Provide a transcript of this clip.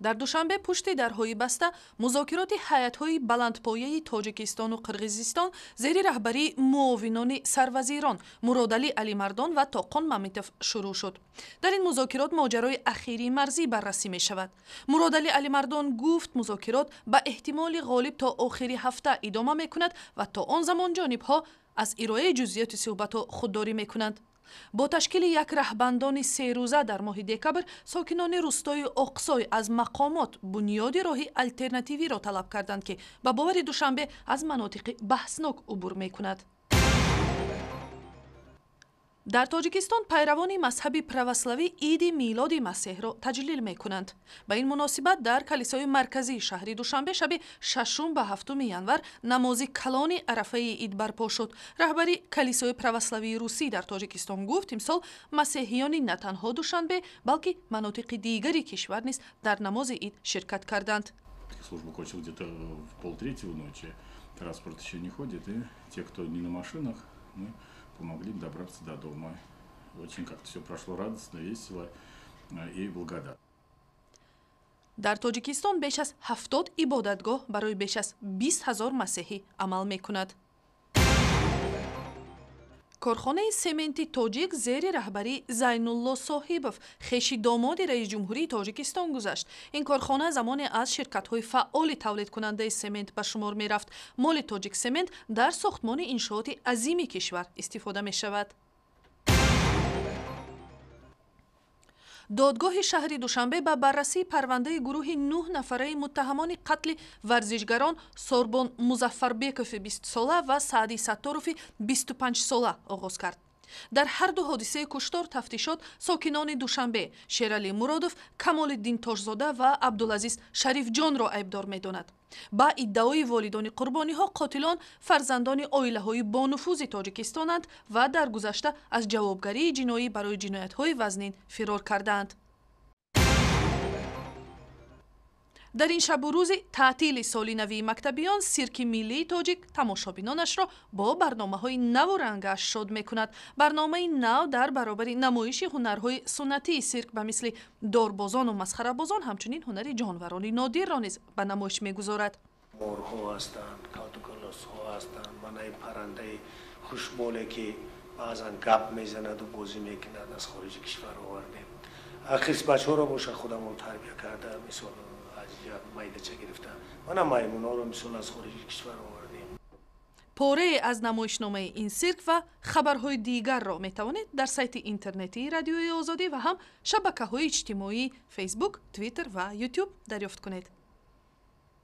дар душанбе пушти дарҳои баста музокироти ҳайатҳои баландпояи тоҷикистону қирғизистон зери раҳбарии муовинони сарвазирон Муродали Алимардон ва Тоқон Мамитов шурӯъ шуд. дар ин музокирот моҷарои ахирии марзӣ баррасӣ мешавад. Муродали Алимардон гуфт музокирот ба эҳтимоли ғолиб то охири ҳафта идома мекунад ва то он замон ҷонибҳо аз ирояи ҷузъиёти суҳбатҳо худдорӣ мекунанд. бо ташкили як раҳбандони серӯза дар моҳи декабр сокинони рӯстои Оқсой аз мақомот бунёди роҳи алтернативиро талаб карданд ки ба бовари Душанбе аз манотиқи баҳснок убур мекунад. дар Тоҷикистон пайравони мазҳаби православи иди Милоди Масеҳро таҷлил мекунанд. ба ин муносибат дар калисои марказии шаҳри Душанбе шаби 6 ба 7 январ намози калони арафаи ид барпо шуд. раҳбари калисои православии русии дар Тоҷикистон гуфт имсол масеҳиёни на танҳо Душанбе балки манотиқи дигари кишвар низ дар намози ид ширкат карданд. Служба кончилась где-то в 2:30 ночи. Транспорт еще не ходит, и те, кто не на машинах, мы помогли им добраться до дома. Очень как-то все прошло радостно, весело и благодатно. дар Тоҷикистон беш аз 70 ибодатгоҳ барои беш аз 20 000 масеҳӣ амал мекунад. корхонаи Сементи тоҷик зери раҳбари Зайнулло Соҳибов хеши домоди раис ҷумҳурии Тоҷикистон гузашт. ин корхона замоне аз ширкатҳои фаъоли тавлидкунандаи семент ба шумор мерафт. моли тоҷик семент дар сохтмони иншооти азими кишвар истифода мешавад. додгоҳи шаҳри Душанбе ба баррасии парвандаи гурӯҳи 9 нафараи муттаҳамони қатли варзишгарон Сорбон Музаффарбекови 20 сола ва Саади Сатторови 25 сола оғоз кард. дар ҳар ду ҳодисаи куштор тафтишот сокинони Душанбе Шерали Муродов, Камолиддин Тожзода ва Абдулазиз Шарифҷонро айбдор медонад. ба иддаои волидони қурбониҳо қотилон фарзандони оилаҳои бонуфузи Тоҷикистонанд ва дар гузашта аз ҷавобгарии ҷиноӣ барои ҷиноятҳои вазнин фирор кардаанд. дар ин шабу рӯзи таътили соли навии мактабиён сирки миллии тоҷик тамошобинонашро бо барномаҳои наву рангаш шод мекунад. барномаи нав дар баробари намоиши ҳунарҳои суннатии сирк ба мисли дорбозону масхарабозон ҳамчунин ҳунари ҷонварони нодирро низ ба намоиш мегузорад. морҳо ҳастанд, калтукалосҳо ҳастанд, манаи паррандаи хушболе ки баъзан гап мезанаду бозӣ мекунад аз хориҷи кишвар овардем. ахис бачаҳоро боша худамон тарбия карда мисол майдача гирифтам. Мана маймуноро мисол аз хориҷи кишвар овардем. порае аз намоишномаи ин сирк ва хабарҳои дигарро метавонед дар сайти интернетии радиои озодӣ ва ҳам шабакаҳои иҷтимоии фейсбук, твиттер ва ютуб дарёфт кунед.